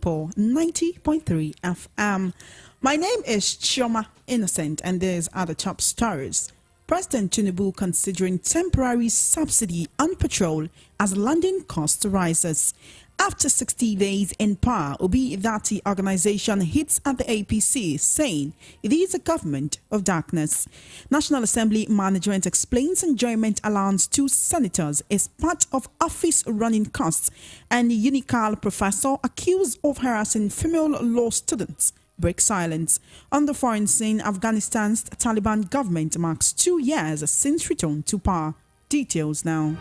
people, 90.3 FM. My name is Ijeoma Innocent, and these are the top stories. President Tinubu considering temporary subsidy on petrol as landing cost rises. After 60 days in power, Obi-Datti organization hits at the APC, saying it is a government of darkness. National Assembly management explains enjoyment allowance to senators is part of office running costs, and Unical professor accused of harassing female law students break silence. On the foreign scene, Afghanistan's Taliban government marks 2 years since return to power. Details now.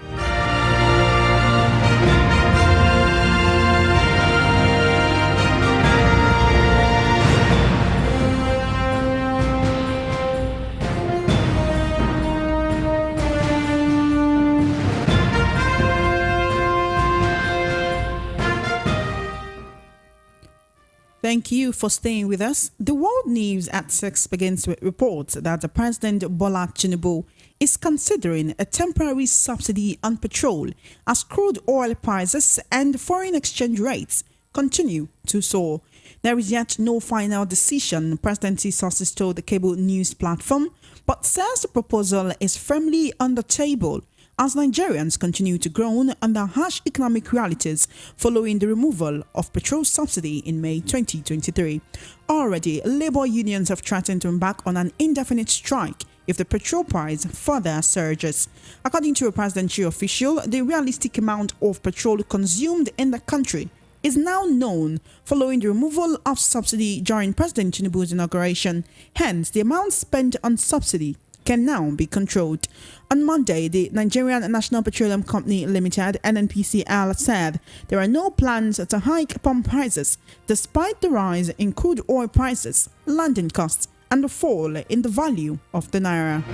Thank you for staying with us. The World News at 6 begins with reports that the President Bola Tinubu is considering a temporary subsidy on petrol as crude oil prices and foreign exchange rates continue to soar. There is yet no final decision, presidency sources told the cable news platform, but says the proposal is firmly on the table as Nigerians continue to groan under harsh economic realities following the removal of petrol subsidy in May 2023. Already, labor unions have threatened to embark on an indefinite strike if the petrol price further surges. According to a presidential official, the realistic amount of petrol consumed in the country is now known following the removal of subsidy during President Tinubu's inauguration. Hence, the amount spent on subsidy can now be controlled. On Monday, the Nigerian National Petroleum Company Limited (NNPCL) said there are no plans to hike pump prices despite the rise in crude oil prices, landing costs, and the fall in the value of the naira.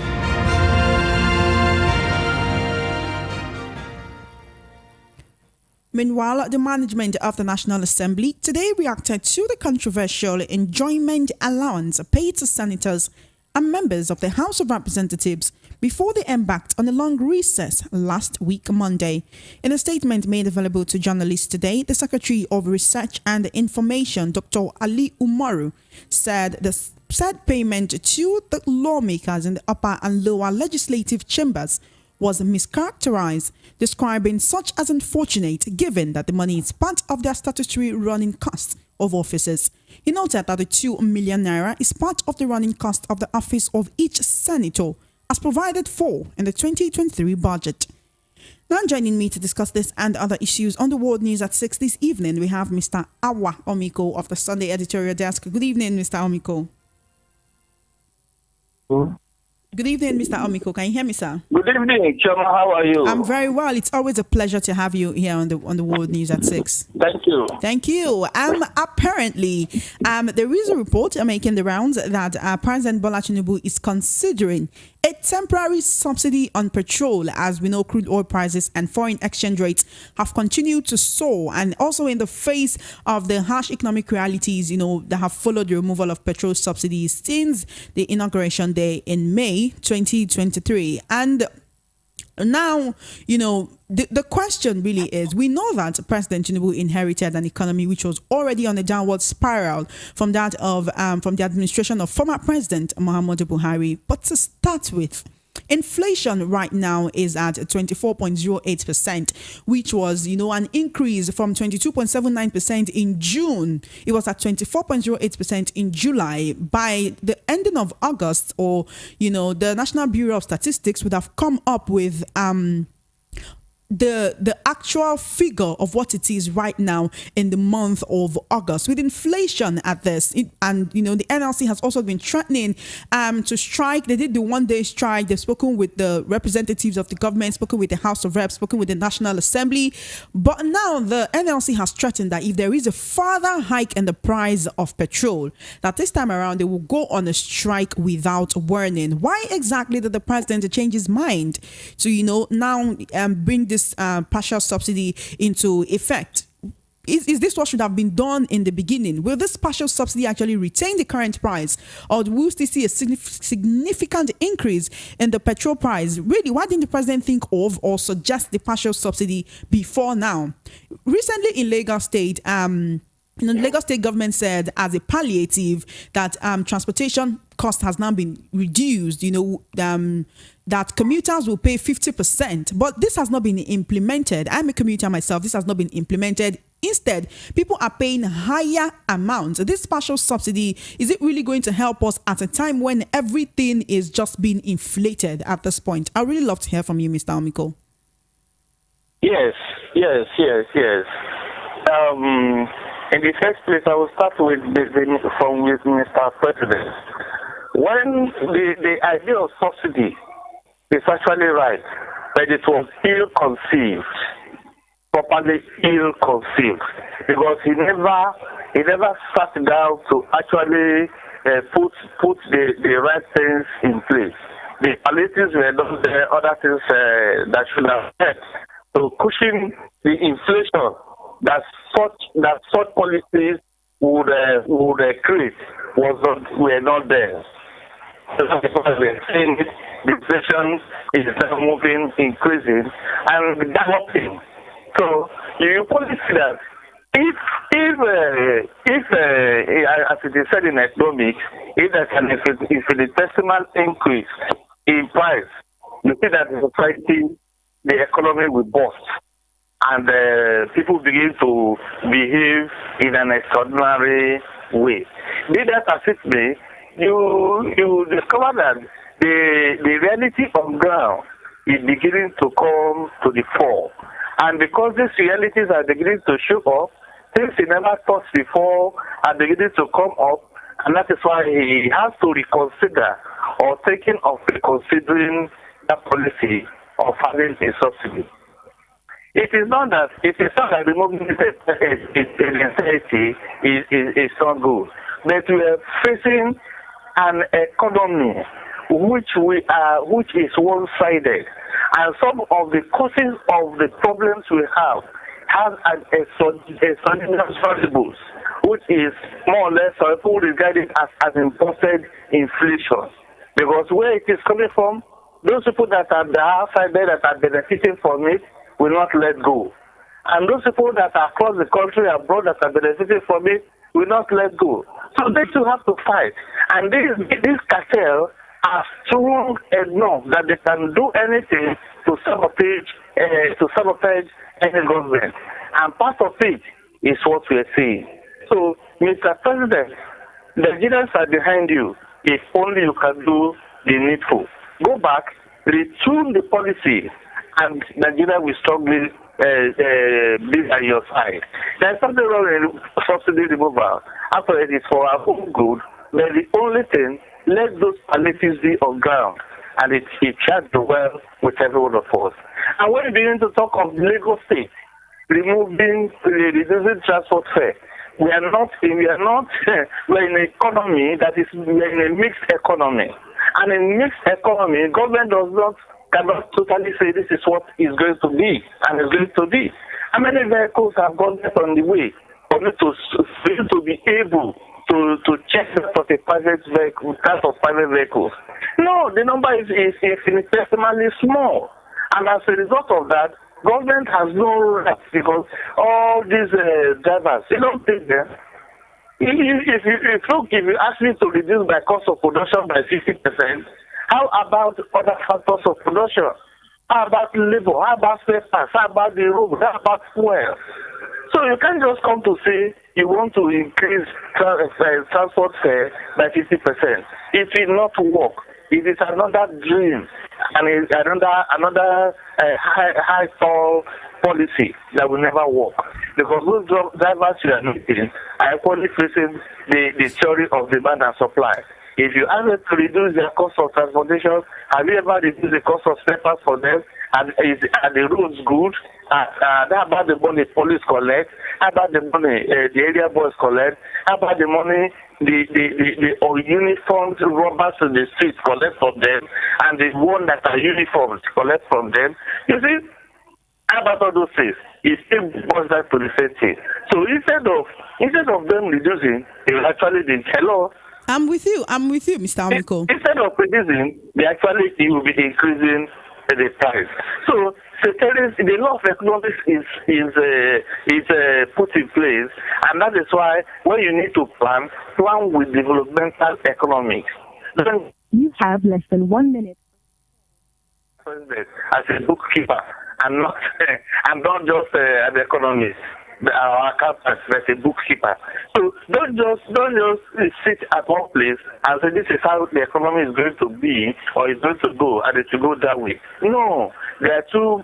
Meanwhile, the management of the National Assembly today reacted to the controversial enjoyment allowance paid to senators and members of the House of Representatives before they embarked on a long recess last week Monday. In a statement made available to journalists today, the Secretary of Research and Information, Dr. Ali Umaru, said the said payment to the lawmakers in the upper and lower legislative chambers was mischaracterized, describing such as unfortunate given that the money is part of their statutory running costs of offices. He noted that the 2 million naira is part of the running cost of the office of each senator as provided for in the 2023 budget. Now joining me to discuss this and other issues on the World News at 6 this evening, we have Mr. Awa Omiko of the Sunday Editorial Desk. Good evening, Mr. Omiko. Good evening, Mr. Omiko. Can you hear me, sir? Good evening, Choma. How are you? I'm very well. It's always a pleasure to have you here on the World News at 6. Thank you. Thank you. Apparently, there is a report making the rounds that President Bola Tinubu is considering a temporary subsidy on petrol, as we know crude oil prices and foreign exchange rates have continued to soar, and also in the face of the harsh economic realities, that have followed the removal of petrol subsidies since the inauguration day in May 2023. And now, the question really is, we know that President Tinubu inherited an economy which was already on a downward spiral from that of from the administration of former President Muhammadu Buhari. But to start with, inflation right now is at 24.08%, which was, an increase from 22.79% in June. It was at 24.08% in July. By the ending of August, or, the National Bureau of Statistics would have come up with the actual figure of what it is right now in the month of August, with inflation at this. The NLC has also been threatening to strike. They did the one-day strike. They've spoken with the representatives of the government, spoken with the House of Reps, spoken with the National Assembly. But now the NLC has threatened that if there is a further hike in the price of petrol, that this time around they will go on a strike without warning. Why exactly did the president change his mind to now bring this partial subsidy into effect? Is this what should have been done in the beginning? Will this partial subsidy actually retain the current price, or will we still see a significant increase in the petrol price? Really, why didn't the president think of or suggest the partial subsidy before now? Recently in Lagos State, The Lagos State government said as a palliative that transportation cost has now been reduced, that commuters will pay 50%, but this has not been implemented. I'm a commuter myself. This has not been implemented. Instead, people are paying higher amounts. This partial subsidy, is it really going to help us at a time when everything is just being inflated at this point? I'd really love to hear from you, Mr. Omiko. Yes. In the first place, I will start with Mr. President. When the idea of subsidy is actually right, but it was ill-conceived, properly ill-conceived, because he never sat down to actually put the right things in place. The palliatives were not there, other things that should have helped. So cushion the inflation that such policies would create were not there. Because we're seeing it, the inflation is now moving, increasing, and developing. So you probably see that if as it is said in economics, if there's an infinitesimal increase in price, you see that the society, the economy will burst, and people begin to behave in an extraordinary way. Be that as it may, you discover that the reality on ground is beginning to come to the fore. And because these realities are beginning to show up, things he never thought before are beginning to come up, and that is why he has to reconsider or thinking of reconsidering that policy of having a subsidy. It is not that removing inequality is not good, but we are facing an economy which is one-sided, and some of the causes of the problems we have exogenous variables, which is more or less people regard it as imported inflation. Because where it is coming from, those people that are the outside there that are benefiting from it will not let go. And those people that are across the country abroad that are benefiting from it will not let go. So they too have to fight. And this cartel are strong enough that they can do anything to sabotage any government. And part of it is what we are seeing. So, Mr. President, the Nigerians are behind you if only you can do the needful. Go back, retune the policy, and Nigeria will strongly be at your side. There is something wrong in subsidy removal. After it is for our own good, but the only thing, let those palliatives be on ground, and it shall do well with every one of us. And when we begin to talk of Lagos State reducing transport fare, we're in an economy we're in a mixed economy. And in mixed economy, government cannot totally say this is what is going to be and is going to be. How many vehicles have gone on the way for you to be able to check that of a private vehicle, that of private vehicles? No, the number is infinitesimally small. And as a result of that, government has no rights because all these drivers, they don't pay them. If you ask me to reduce my cost of production by 50%, how about other factors of production? How about labor? How about spare parts? How about the road? How about fuel? So you can't just come to say you want to increase transport fare by 50%. It will not work. It is another dream and it's another high-fall policy that will never work. Because those drivers you are meeting are equally facing the theory of demand and supply. If you ask them to reduce their cost of transportation, have you ever reduced the cost of spare parts for them? Are the roads good? How about the money police collect? How about the money the area boys collect? How about the money the uniformed robbers in the streets collect from them, and the one that are uniformed collect from them? You see, how about all those things? It still boils down to the same thing. So instead of them reducing, they will actually be hello. I'm with you, Mr. Omiko. Instead of reducing, you will be increasing the price. So the law of economics is put in place, and that is why when you need to plan with developmental economics. Then you have less than 1 minute. As a bookkeeper, and not just an economist. Our accountant, as a bookkeeper. So don't just sit at one place and say this is how the economy is going to be or is going to go, and it will go that way. No, there are two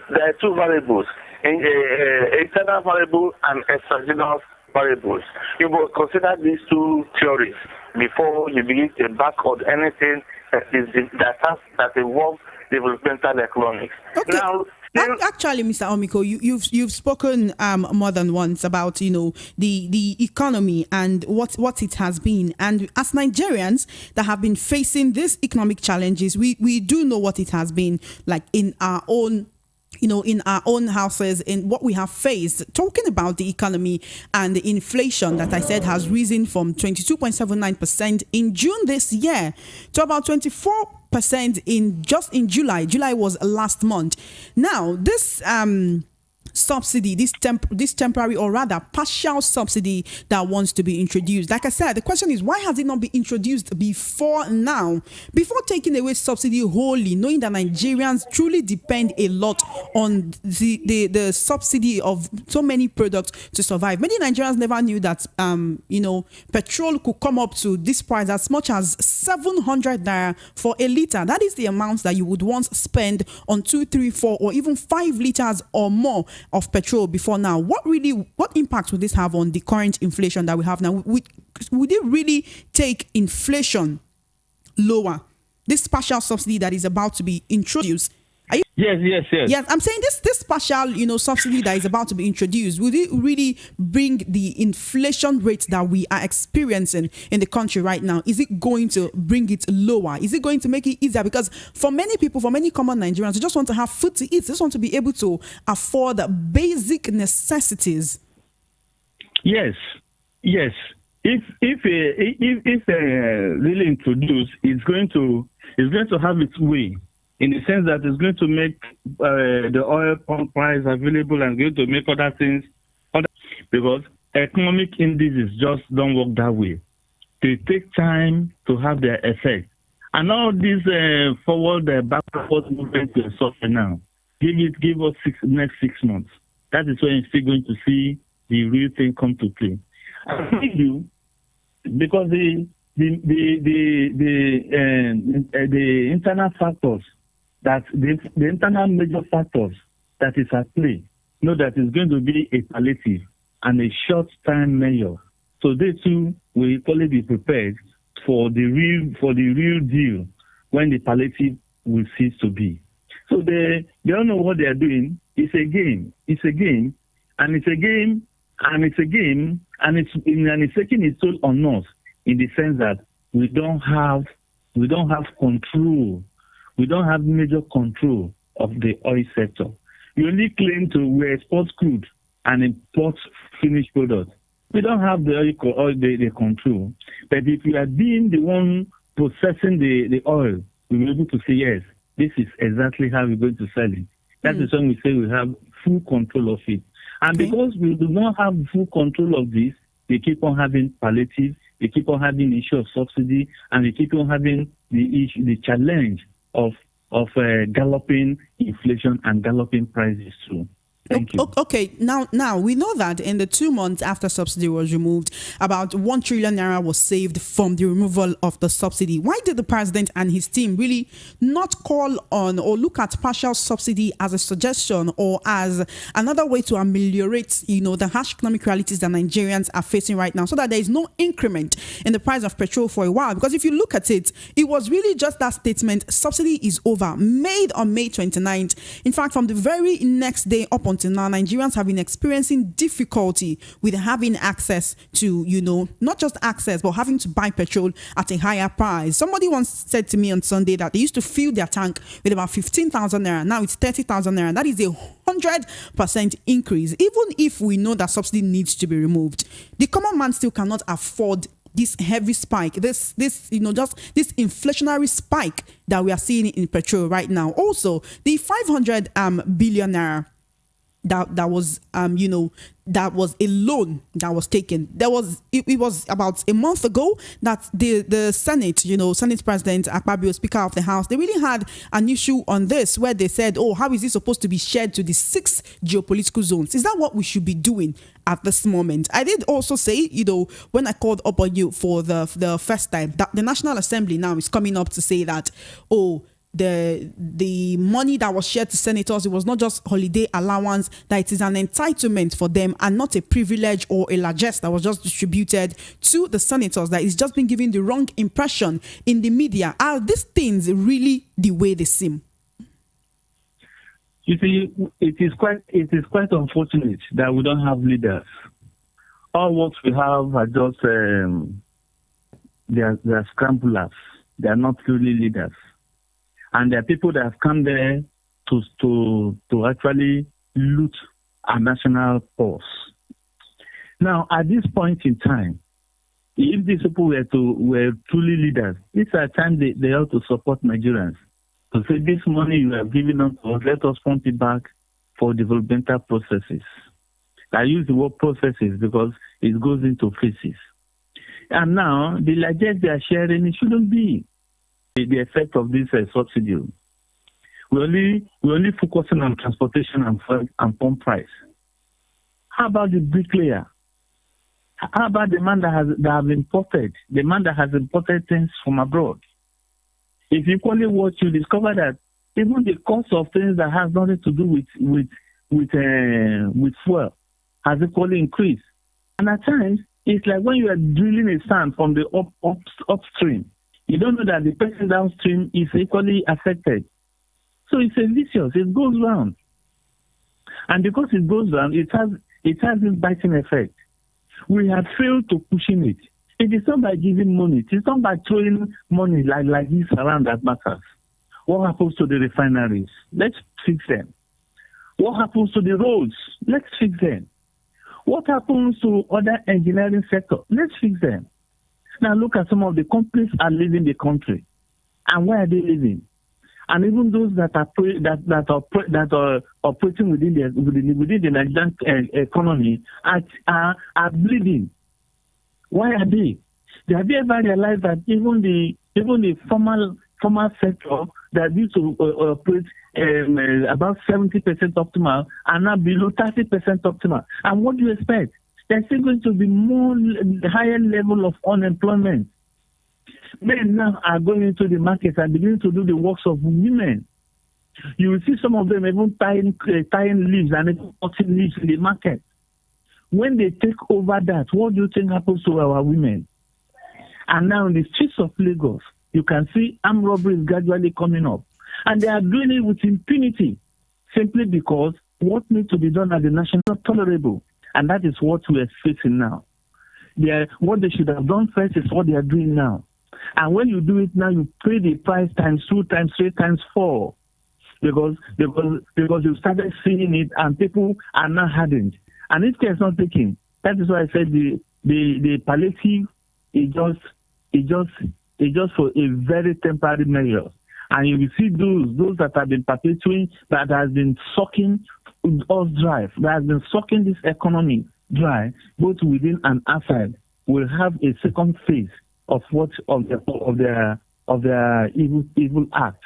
variables: internal variable and exogenous variables. You must consider these two theories before you begin to embark on anything that involves developmental economics. Okay. Now, actually, Mr. Omiko, you've spoken more than once about the economy and what it has been, and as Nigerians that have been facing these economic challenges, we do know what it has been like in our own. In our own houses, in what we have faced, talking about the economy and the inflation that I said has risen from 22.79% in June this year to about 24% in July. July was last month. Now, this subsidy, this temporary or rather partial subsidy that wants to be introduced. Like I said, the question is, why has it not been introduced before now? Before taking away subsidy wholly, knowing that Nigerians truly depend a lot on the subsidy of so many products to survive. Many Nigerians never knew that petrol could come up to this price as much as 700 naira for a liter. That is the amount that you would once spend on 2, 3, 4 or even 5 liters or more of petrol before now. What impact would this have on the current inflation that we have now? Would it really take inflation lower? This partial subsidy that is about to be introduced. Yes, I'm saying this partial, subsidy that is about to be introduced, would it really bring the inflation rate that we are experiencing in the country right now? Is it going to bring it lower? Is it going to make it easier? Because for many people, for many common Nigerians, they just want to have food to eat. They just want to be able to afford basic necessities. Yes. If really introduced, it's going to have its way, in the sense that it's going to make the oil pump price available and going to make other things, because economic indices just don't work that way. They take time to have their effect. And all this backward movement to suffer now, give us next 6 months. That is when you're still going to see the real thing come to play. I think you, because the internal factors, that the internal major factors that is at play, that is going to be a palliative and a short-time measure. So they too will equally be prepared for the real deal when the palliative will cease to be. So they don't know what they are doing. It's a game, and it's taking its toll on us, in the sense that we don't have control. We don't have major control of the oil sector. We only claim we export crude and import finished products. We don't have the control. But if we are being the one processing the oil, we'll be able to say, yes, this is exactly how we're going to sell it. That is when we say we have full control of it. And because we do not have full control of this, they keep on having palliative, they keep on having the issue of subsidy, and they keep on having the challenge of galloping inflation and galloping prices too. Thank you. Okay, now we know that in the 2 months after subsidy was removed, about 1 trillion naira was saved from the removal of the subsidy. Why did the president and his team really not call on or look at partial subsidy as a suggestion or as another way to ameliorate, the harsh economic realities that Nigerians are facing right now, so that there is no increment in the price of petrol for a while? Because if you look at it, it was really just that statement, subsidy is over, made on May 29th. In fact, from the very next day up until now, Nigerians have been experiencing difficulty with having access to, not just access, but having to buy petrol at a higher price. Somebody once said to me on Sunday that they used to fill their tank with about 15,000 naira. Now it's 30,000 naira. That is a 100% increase. Even if we know that subsidy needs to be removed, the common man still cannot afford this heavy spike, this just this inflationary spike that we are seeing in petrol right now. Also, the 500 billion naira that was that was a loan that was taken. It was about a month ago that the Senate, Senate President Akpabio, Speaker of the House, they really had an issue on this where they said, oh, how is this supposed to be shared to the 6 geopolitical zones? Is that what we should be doing at this moment? I did also say, when I called up on you for the first time, that the National Assembly now is coming up to say that, the money that was shared to senators, it was not just holiday allowance, that it is an entitlement for them and not a privilege or a largesse that was just distributed to the senators, that it's just been giving the wrong impression in the media. Are these things really the way they seem? You see, it is quite unfortunate that we don't have leaders. All what we have are just they are scramblers. They are not really leaders. And there are people that have come there to actually loot our national purse. Now, at this point in time, if these people were truly leaders, this is a time they ought to support Nigerians. To say, this money you have given us, let us pump it back for developmental processes. I use the word processes because it goes into phases. And now, the largesse they are sharing, it shouldn't be the effect of this subsidy. We're only focusing on transportation and pump price. How about the bricklayer? How about the man that has imported things from abroad? If you equally watch, you discover that even the cost of things that has nothing to do with fuel has equally increased. And at times, it's like when you are drilling a sand from the upstream, you don't know that the person downstream is equally affected. So it's a vicious. It goes round. And because it goes round, it has this biting effect. We have failed to pushing it. It is not by giving money. It is not by throwing money like this around that matters. What happens to the refineries? Let's fix them. What happens to the roads? Let's fix them. What happens to other engineering sector? Let's fix them. Now look at some of the companies are leaving the country, and where are they living? And even those that are operating within the Nigerian economy are bleeding. Why are they? Have you ever realized that even the formal sector that used to operate about 70% optimal are now below 30% optimal? And what do you expect? There's still going to be higher level of unemployment. Men now are going into the market and beginning to do the works of women. You will see some of them even tying leaves and even cutting leaves in the market. When they take over that, what do you think happens to our women? And now in the streets of Lagos, you can see armed robbery is gradually coming up. And they are doing it with impunity, simply because what needs to be done at the national is not tolerable. And that is what we are facing now. What they should have done first is what they are doing now. And when you do it now, you pay the price times 2, times 3, times 4. Because you started seeing it and people are not hardened. And if care is not taken, that is why I said the palliative is just for a very temporary measure. And you will see those that have been perpetuating, that has been sucking us dry, that has been sucking this economy dry, both within and outside, will have a second phase of their evil act.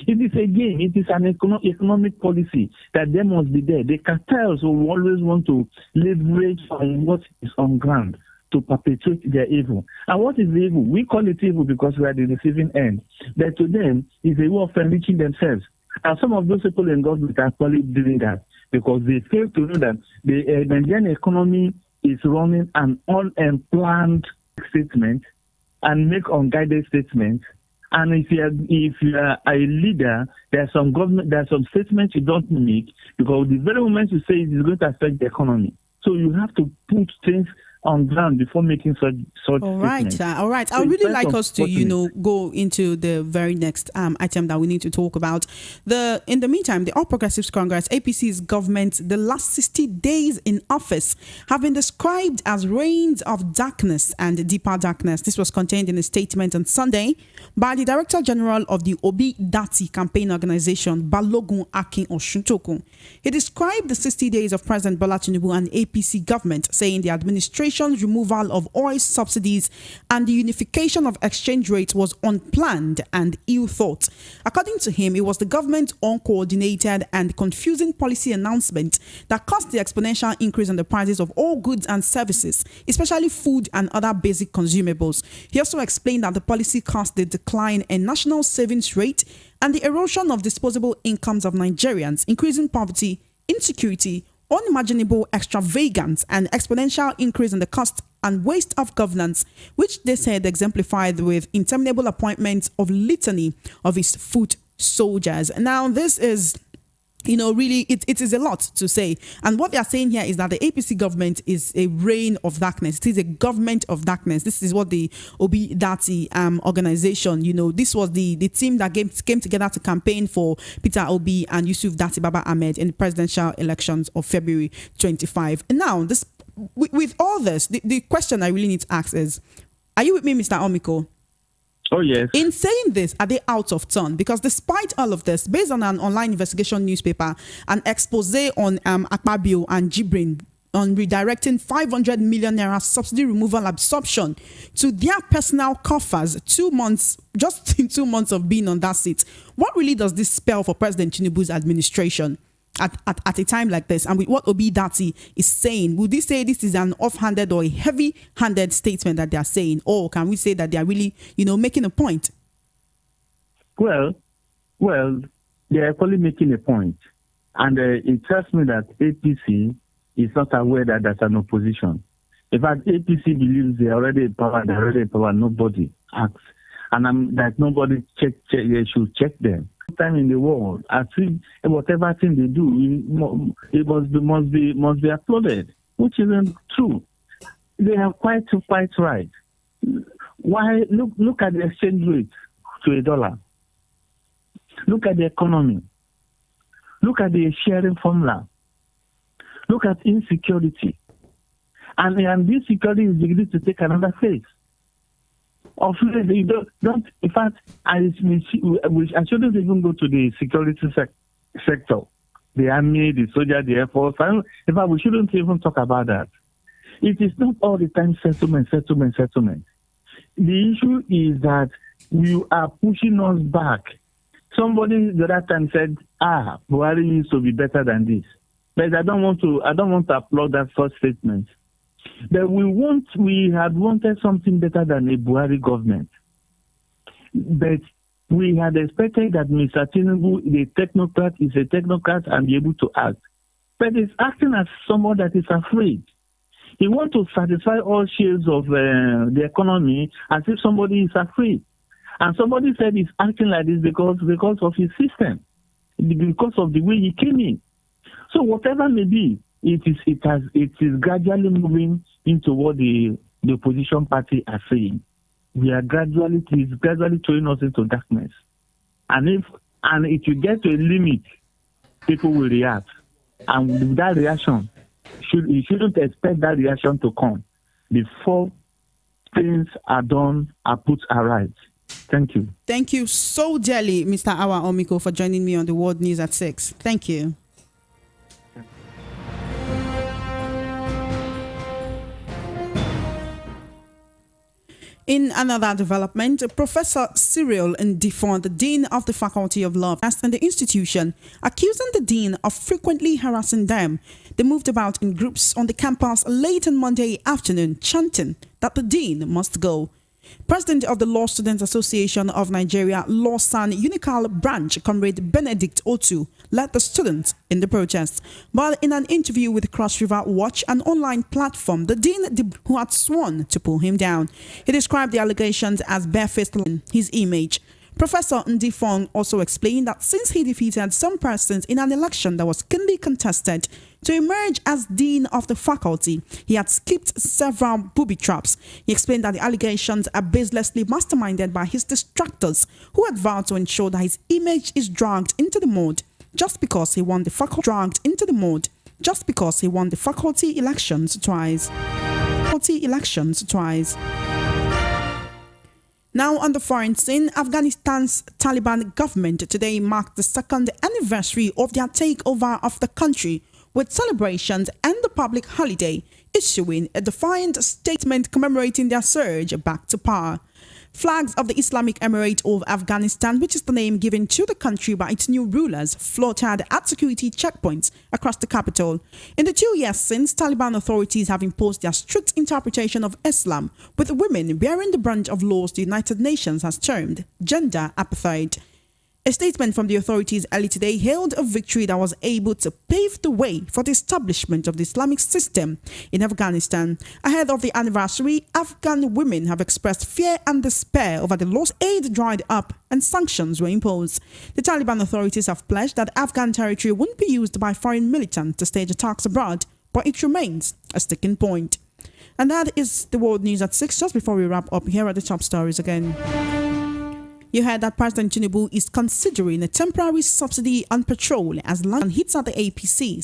It is an economic policy that there must be there. The cartels will always want to leverage on what is on ground to perpetuate their evil. And what is the evil? We call it evil because we are the receiving end. But to them, it's a way of enriching themselves. And some of those people in government are actually doing that because they fail to know that the Nigerian economy is running an unplanned statement and make unguided statements. And if you are a leader, there are some statements you don't make because the very moment you say it is going to affect the economy. So you have to put things on ground before making such all right, statements. all right. I would really like us to, go into the very next item that we need to talk about. In the meantime, the All Progressives Congress, APC's government, the last 60 days in office have been described as reigns of darkness and deeper darkness. This was contained in a statement on Sunday by the Director General of the Obi-Datti campaign organization, Balogun Akin Oshuntokun. He described the 60 days of President Bola Tinubu and APC government, saying the administration's removal of oil subsidies and the unification of exchange rates was unplanned and ill thought. According to him, it was the government's uncoordinated and confusing policy announcement that caused the exponential increase in the prices of all goods and services, especially food and other basic consumables. He also explained that the policy caused the decline in national savings rate and the erosion of disposable incomes of Nigerians, increasing poverty, insecurity, unimaginable extravagance, and exponential increase in the cost and waste of governance, which they said exemplified with interminable appointments of litany of his foot soldiers. Now, this is, really, it is a lot to say. And what they are saying here is that the APC government is a reign of darkness. It is a government of darkness. This is what the Obi-Datti organization, this was the team that came together to campaign for Peter Obi and Yusuf Datti Baba Ahmed in the presidential elections of February 25. Now, with all this, the question I really need to ask is, are you with me, Mr. Omiko? Oh, yes. In saying this, are they out of turn? Because despite all of this, based on an online investigation newspaper, an expose on Akpabio and Jibrin on redirecting 500 million naira subsidy removal absorption to their personal coffers 2 months, just in 2 months of being on that seat, what really does this spell for President Tinubu's administration at a time like this? And with what Obi-Datti is saying, would they say this is an offhanded or a heavy-handed statement that they are saying? Or can we say that they are really, making a point? Well, they are actually making a point. And it tells me that APC is not aware that there's an opposition. In fact, APC believes they are already in power, nobody acts. And that nobody should check them. Time in the world, I think whatever thing they do, it must be applauded, which isn't true. They are quite right. Why look at the exchange rate to a dollar? Look at the economy. Look at the sharing formula. Look at insecurity, and this security is beginning to take another phase. Of they don't. In fact, I shouldn't even go to the security sector, the army, the soldier, the air force. In fact, we shouldn't even talk about that. It is not all the time settlement. The issue is that you are pushing us back. Somebody the other time said, Buhari used to be better than this. But I don't want to applaud that first statement. That we had wanted something better than a Buhari government. But we had expected that Mr. Tinubu, the technocrat, is a technocrat and be able to act. But he's acting as someone that is afraid. He wants to satisfy all shades of the economy as if somebody is afraid. And somebody said he's acting like this because of his system, because of the way he came in. So whatever may be, it is gradually moving into what the opposition party are saying. It is gradually throwing us into darkness. And if you get to a limit, people will react. And with that reaction, you shouldn't expect that reaction to come before things are done, are put right. Thank you. Thank you so dearly, Mr. Awa Omiko, for joining me on the World News at 6. Thank you. In another development, Professor Cyril Ndifon, the Dean of the Faculty of Law, asked in the institution, accusing the Dean of frequently harassing them. They moved about in groups on the campus late on Monday afternoon, chanting that the Dean must go. President of the Law Students Association of Nigeria, Lawson Unical Branch, Comrade Benedict Otu, led the students in the protest. While in an interview with Cross River Watch, an online platform, the dean who had sworn to pull him down, he described the allegations as barefaced in his image. Professor Ndifong also explained that since he defeated some persons in an election that was keenly contested to emerge as dean of the faculty, he had skipped several booby traps. He explained that the allegations are baselessly masterminded by his distractors, who had vowed to ensure that his image is dragged into the mud just because he won the faculty elections twice. Now on the foreign scene, Afghanistan's Taliban government today marked the second anniversary of their takeover of the country with celebrations and the public holiday, issuing a defiant statement commemorating their surge back to power. Flags of the Islamic Emirate of Afghanistan, which is the name given to the country by its new rulers, fluttered at security checkpoints across the capital. In the 2 years since, Taliban authorities have imposed their strict interpretation of Islam, with women bearing the brunt of laws the United Nations has termed gender apartheid. A statement from the authorities early today hailed a victory that was able to pave the way for the establishment of the Islamic system in Afghanistan. Ahead of the anniversary, Afghan women have expressed fear and despair over the loss aid dried up and sanctions were imposed. The Taliban authorities have pledged that Afghan territory won't be used by foreign militants to stage attacks abroad, but it remains a sticking point. And that is the world news at 6. Just before we wrap up, here are the top stories again. You heard that President Tinubu is considering a temporary subsidy on petrol as London hits at the APC.